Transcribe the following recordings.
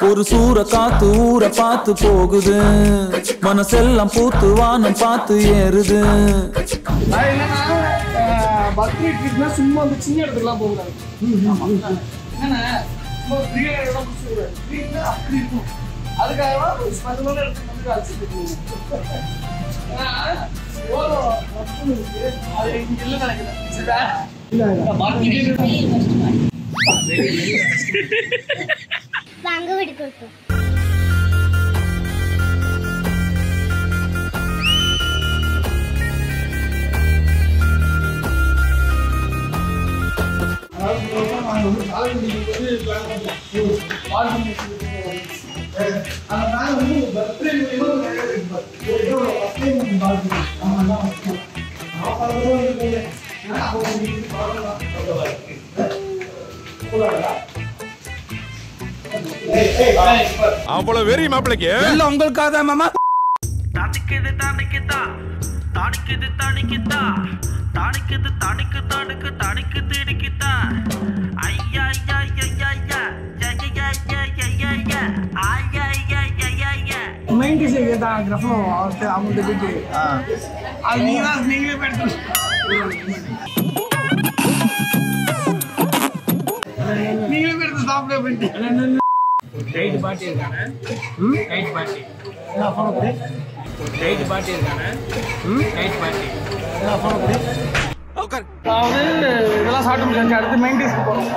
ஒரு சூற காத்து ஊரை பார்த்து போகுது, மனசெல்லாம் பூத்து வானம் பார்த்து ஏறுது. பர்த்டே ட்ரீட்னா சும்மா அந்த சின்ன இடத்துக்குலாம் போகக்கூடாது. என்னன்னா அப்படி இருக்கும். அதுக்காக ஸ்பெஷலான இடத்துக்கு வந்து அழைச்சிட்டு போகணும். அது இங்க இல்லை நினைக்கிறேன். வாங்க வீடு கொடுப்போம். அவ்வளவு வெறி மாப்பிளைக்கு எல்லாம் உங்களுக்காக தான் மாமா. தானிக்குது தானிக்குதா தானிக்குது தானிக்குதா தானிக்குது தானிக்கு தானிக்கு தானிக்கு திடிக்குதா ஐயா ஐயா ஐயா ஐயா ஐயா ஐயா ஐயா ஐயா ஐயா ஐயா ஐயா ஐயா மெயின் டிஷ் கேட்டாங்க கிரஃபோ அவங்க போயிட்டு அது நீங்களே போயிட்டு சாப்பிட போயிட்டு ரைட் பாட்டி இருக்கானே ரைட் பாட்டி நான் ஃபோன் பண்ணி ரைட் பாட்டி இருக்கானே ரைட் பாட்டி நான் ஃபோன் பண்ணி ஓகே இதெல்லாம் சாப்பிட்டு முடிஞ்சாச்சு. அடுத்து மெயின் டிஷ்க்கு போகிறோம்.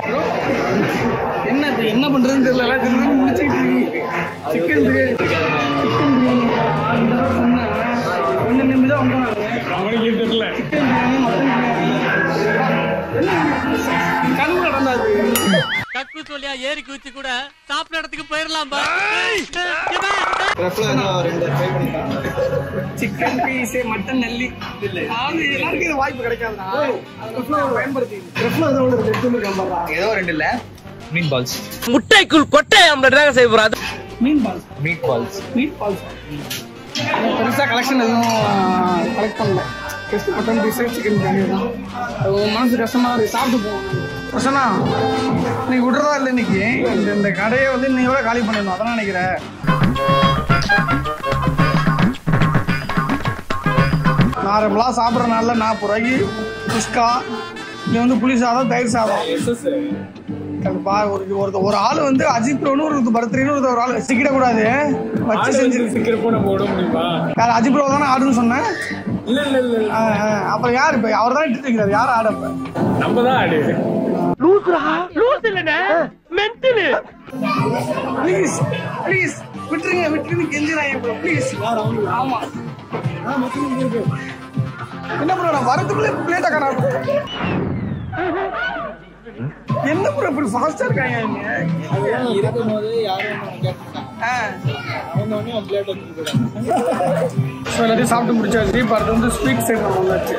என்ன பண்ணுறதுன்னு தெரியல. எல்லாம் தெரிஞ்சு முடிச்சுக்கிட்டு இருக்கீங்க. சிக்கன் பிரியாணி ஒன்று நிம்மி தான் வந்தாங்க. அவனுக்கு தெரியல. சிக்கன் பிரியாணி மட்டன் பிரியாணி கனவு நடந்தாது. கக்கு சொல்லியா ஏறி குச்சி கூட சாப்பிட இடத்துக்கு போயிடலாம். சிக்கன் பீஸ் மட்டன் நல்லி எல்லாருக்கும் இது வாய்ப்பு கிடைக்காதுண்ணா. பயன்படுத்தி ஏதோ ரெண்டு இல்ல மீன் பால்ஸ் முட்டைக்குள் கொட்டை ஆம்லெட் செய்ய போறாது. மீன் பால்ஸ் மீட் பால்ஸ் பெருசாக கலெக்ஷன் எதுவும் கலெக்ட் பண்ணல. Just mutton piece chicken biryani தான். மனசு கஷ்டமாக இருக்குது. சாப்பிட்டு போவோம். பிரசன்னா இன்னைக்கு விட்றதா இல்லை. இன்னைக்கு இந்த கடையை வந்து இன்னையோட காலி பண்ணிடணும். அதான் நினைக்கிறேன். நார்மலாக சாப்பிட்ற நாளில் 40 ரூபாய்க்கு குஸ்கா, இங்கே வந்து புளி சாதம், தயிர் சாதம். ஒரு ஆள் வந்து அஜித் ப்ரோன்னு ஒரு பர்த்டேன்னு ஒரு ஆள் சிக்கிடக்கூடாது. வச்சு செஞ்சு போட முடியுமா? யார் அஜித் ப்ரோ தானே ஆடுன்னு சொன்னேன். அப்புறம் யார் இப்போ அவர் தான் இட்டு இருக்கிறார். யார் ஆட? இப்போ நம்ம தான் ஆடு. ப்ளீஸ் ப்ளீஸ் விட்டுருங்க கெஞ்சுறாங்க ப்ளீஸ். ஆமா என்ன ப்ரோ நான் வரதுக்குள்ளே பிளேட்டை காணாம என்ன ப்ரோ இப்படி ஃபாஸ்டா இருக்காங்க? இருக்கும்போது யாரும் எல்லாத்தையும் சாப்பிட்டு முடிச்சாச்சு. இப்போ அடுத்து வந்து ஸ்வீட் சைடு நம்ம வந்தாச்சு.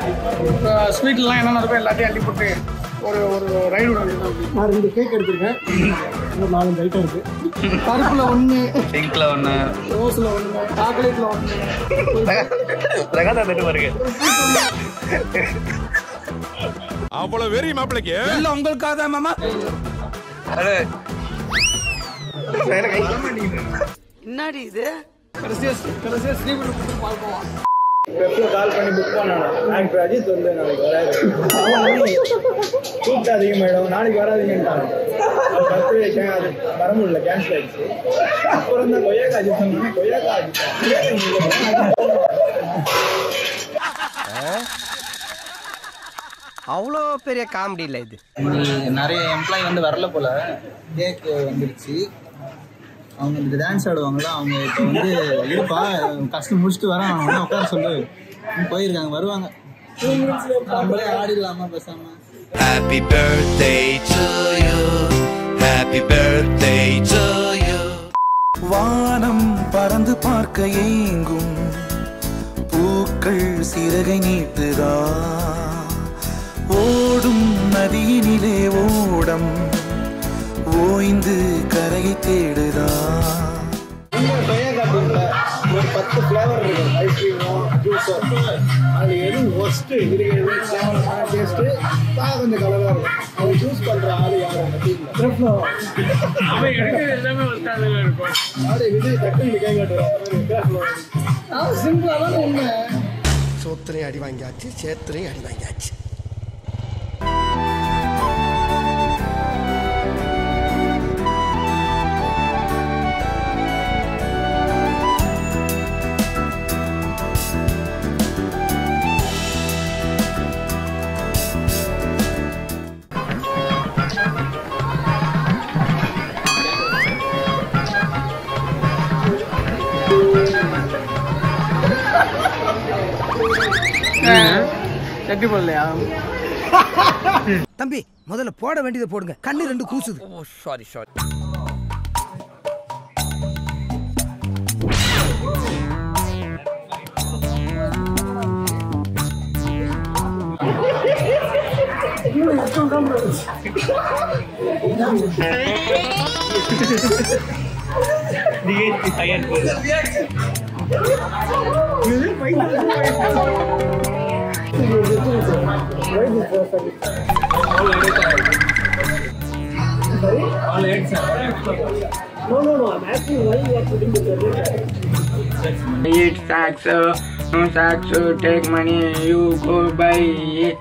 ஸ்வீட்லாம் என்னென்ன இருக்கோ எல்லாத்தையும் அள்ளி போட்டு ஒரு ரைடு விட. நான் 2 கேக் எடுத்துருக்கேன். இன்னும் 4 ஐட்டம் இருக்கு. பருப்புல 1, பிங்க்ல 1, ரோஸ்ல 1, சாக்லேட்ல 1. அவ்வளவு வெறி மாப்பிளைக்கு எல்லாம் உங்களுக்காக தான் மாமா. என்னடி இது? கடைசியா ஸ்ரீவில்லிபுத்தூர் பார்ப்போம். கால் பண்ணி புக் பண்ணணும். நான் இப்போ அஜித் வந்து நாளைக்கு வராது. கூப்பிட்டு அதிகமாயிடும். நாளைக்கு வராதுங்கன்ட்டாங்க. பர்த்டே அது வர முடியல, கேன்சல் ஆயிடுச்சு. அப்புறம் தான் கொய்யாக்கா அஜித் சொன்னேன். கொய்யாக்கா அஜித் அவ்வளோ பெரிய காமெடி இல்லை இது. நிறைய எம்ப்ளாயி வந்து வரல போல. கேக் வந்துருச்சு. அவங்க இந்த டான்ஸ் ஆடுவாங்களா, அவங்க இப்போ வந்து இருப்பா கஷ்டம் முடிச்சுட்டு வரான். அவங்க உட்கார சொல்லு போயிருக்காங்க, வருவாங்க. நம்மளே ஆடிடலாமா பேசாம? Happy birthday to you, happy birthday to you. வானம் பறந்து பார்க்க ஏங்கும் பூக்கள் சிறகை நீட்டுதா, ஓடும் நதியினிலே ஓடம் ஓய்ந்து கரையை தேடுதா. ஒரு 10 ஃப்ளேவர் இருக்கும். ஐஸ்கிரீமோ ஜூஸோ அது எதுவும் ஒஸ்ட்டு இருக்கிறது ஃப்ளேவரான டேஸ்ட்டு கொஞ்சம் கலராக இருக்கும். அது ஜூஸ் பண்ணுற ஆள் யாரும் அவன் எடுக்கிறது எல்லாமே ஒஸ்டாக இருக்கும். ஆடு விஜய் டக்குன்னு கை காட்டுறான். சிம்பிளாக தான் உண்மை. சோத்திரையும் அடி வாங்கியாச்சு, சேத்திரையும் அடி வாங்கியாச்சு. சட்டி போடலையா தம்பி? முதல்ல போட வேண்டியதை போடுங்க, கண்ணு 2 கூசுது. ஓ sorry. Eat sacks, no sacks, take money, you go buy it.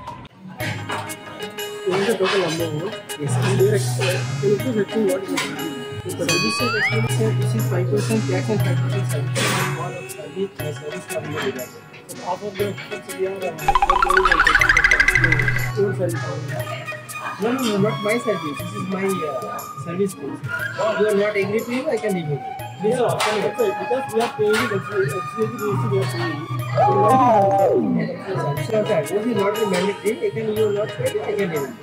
This is total amount. Yes, this is 5% tax and 5% service. All of service company. Half of the we are store service. No, not my service. This is my service fee. You are not agree to it, I can leave it. This is optional because we are paying it. We are paying. So that this is not mandatory. I can you not pay it, I can leave it.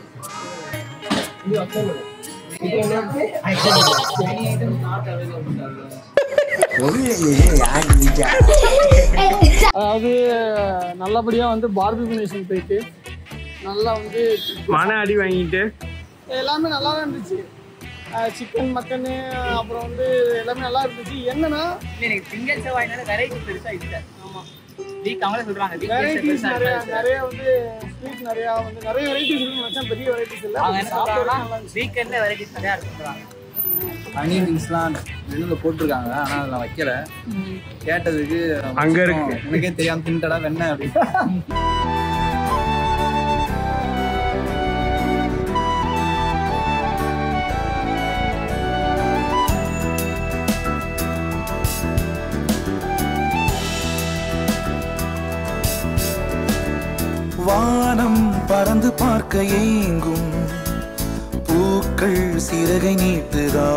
You optional. You cannot pay, I can leave it. Any item not available. அதாவது நல்லபடியாக வந்து barbecue போயிட்டு நல்லா வந்து மன அடி வாங்கிட்டு எல்லாமே நல்லா தான் இருந்துச்சு. சிக்கன் மட்டனு அப்புறம் வந்து எல்லாமே நல்லா இருந்துச்சு. என்னன்னா எனக்கு திங்கள் செவ்வாய்னால வெரைட்டி பெருசாக இல்லை. ஆமாம், வீக் அவங்களே சொல்கிறாங்க வெரைட்டிஸ் நிறைய வந்து ஸ்வீட் நிறையா வந்து நிறைய வெரைட்டிஸ் இருக்குன்னு நினச்சேன். பெரிய வெரைட்டிஸ் இல்லை. அவங்க என்ன சொல்கிறாங்கன்னா வீக்கெண்டில் வெரைட்டிஸ் நிறையா இருக்குறாங்க. பனீர் விங்ஸ்லாம் மெனுவில் போட்டிருக்காங்க, ஆனால் அதெல்லாம் வைக்கல. கேட்டதுக்கு அங்கே இருக்கு, உனக்கே தெரியாமல் தின்ட்டடா வெண்ணெய் அப்படின்னு. வானம் பறந்து பார்க்க ஏங்கும் பூக்கள் சிறகை நீட்டுதா.